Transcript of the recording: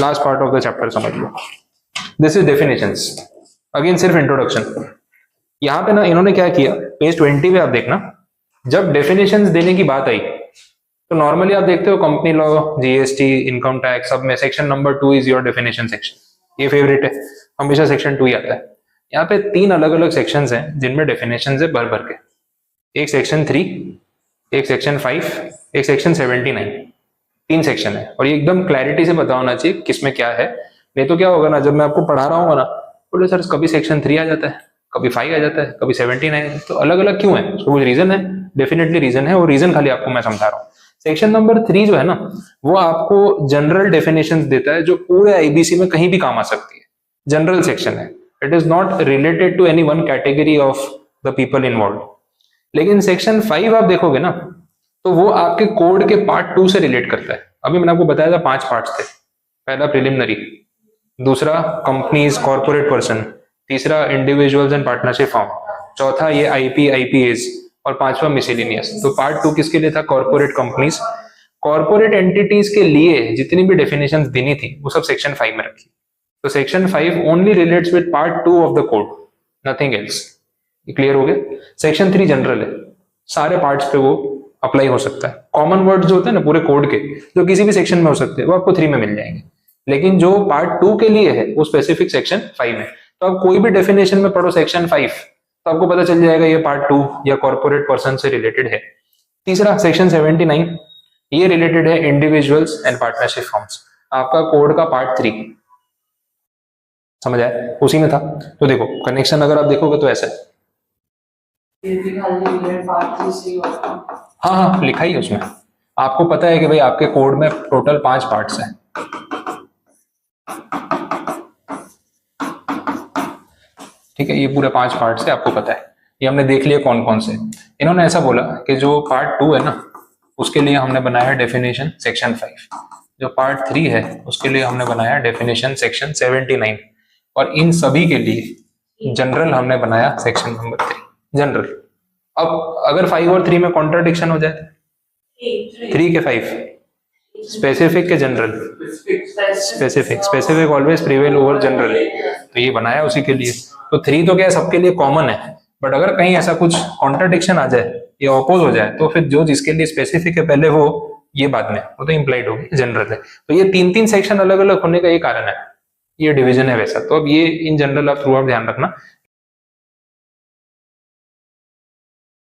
Last part of the chapter समझ लो। This is definitions, again सिर्फ introduction. यहाँ पे ना इन्होंने क्या किया, पेज 20 पे आप देखना, जब डेफिनेशंस देने की बात आई तो नॉर्मली आप देखते हो company law, GST, income tax, सब में section number 2 is your definition section. ये फेवरेट है, हमेशा सेक्शन 2 ही आता है। यहाँ पे 3 अलग अलग सेक्शंस हैं जिनमें डेफिनेशंस है भर भर के। एक सेक्शन 3, एक सेक्शन 5, एक सेक्शन 79। 3 सेक्शन है और ये एकदम क्लैरिटी से पता होना चाहिए किसमें क्या है। नहीं तो क्या होगा ना, जब मैं आपको पढ़ा रहा हूँ ना, बोले सर कभी सेक्शन 3 आ जाता है, कभी 5 आ जाता है, कभी 79, तो अलग अलग क्यों है? उसको कुछ रीजन है, डेफिनेटली रीजन है, वो रीजन खाली आपको मैं समझा रहा हूँ। सेक्शन नंबर 3 जो है ना, वो आपको जनरल डेफिनेशंस देता है जो पूरे आईबीसी में कहीं भी काम आ सकती है। जनरल सेक्शन है, it is not related to any one category of the people involve. लेकिन सेक्शन 5 आप देखोगे ना, तो वो आपके कोड के पार्ट 2 से रिलेट करता है। अभी मैंने आपको बताया था 5 पार्ट्स थे। पहला प्रिलिमिनरी, दूसरा कंपनीज कॉर्पोरेट पर्सन, तीसरा इंडिविजुअल्स एंड पार्टनरशिप फॉर्म, चौथा ये आईपी आईपीएस, और 5वां मिसेलिनियस। तो पार्ट 2 किसके लिए था? Corporate companies. कॉर्पोरेट एंटिटीज के लिए जितनी भी डेफिनेशंस देनी थी वो सब सेक्शन 5 में रखी। तो section 5 only relates with part 2 of the code, nothing else. Clear हो गया? सेक्शन 3 जनरल है, सारे पार्ट्स पे वो अप्लाई हो सकता है। कॉमन वर्ड्स जो होते हैं ना पूरे कोड के, जो किसी भी सेक्शन में हो सकते हैं, वो आपको 3 में मिल जाएंगे। लेकिन जो पार्ट 2 के लिए है वो स्पेसिफिक सेक्शन 5 है। तो आप कोई भी डेफिनेशन में पढ़ो सेक्शन 5, तो आपको पता चल जाएगा ये पार्ट 2 या कॉर्पोरेट पर्सन से रिलेटेड है। तीसरा सेक्शन 79, ये रिलेटेड है इंडिविजुअल्स एंड पार्टनरशिप फॉर्म्स, आपका कोड का पार्ट 3। समझ आया? उसी में था। तो देखो कनेक्शन अगर आप देखोगे तो ऐसा है। हाँ हाँ लिखा ही है उसमें। आपको पता है कि भाई आपके कोड में टोटल 5 पार्ट्स हैं। ठीक है, ये पूरे 5 पार्ट्स है, आपको पता है। ये हमने देख लिया कौन कौन से। इन्होंने ऐसा बोला कि जो पार्ट 2 है ना, उसके लिए हमने बनाया डेफिनेशन सेक्शन 5। जो पार्ट 3 है उसके लिए हमने बनाया डेफिनेशन सेक्शन 79। और इन सभी के लिए जनरल हमने बनाया सेक्शन नंबर 3 जनरल। अब अगर 5 और 3 में कॉन्ट्राडिक्शन हो जाए, 3 के 5, स्पेसिफिक के general, specific always prevail over general, तो ये बनाया उसी के लिए। तो 3 तो क्या है, सबके लिए कॉमन है। बट अगर कहीं ऐसा कुछ कॉन्ट्राडिक्शन आ जाए या ऑपोज हो जाए, तो फिर जो जिसके लिए स्पेसिफिक है पहले वो, ये बाद में, वो तो इम्प्लाइड होगी, जनरल है। तो ये 3-3 सेक्शन अलग अलग होने का ये कारण है, ये डिवीजन है वैसा। तो अब ये इन जनरल आप थ्रू आउट ध्यान रखना,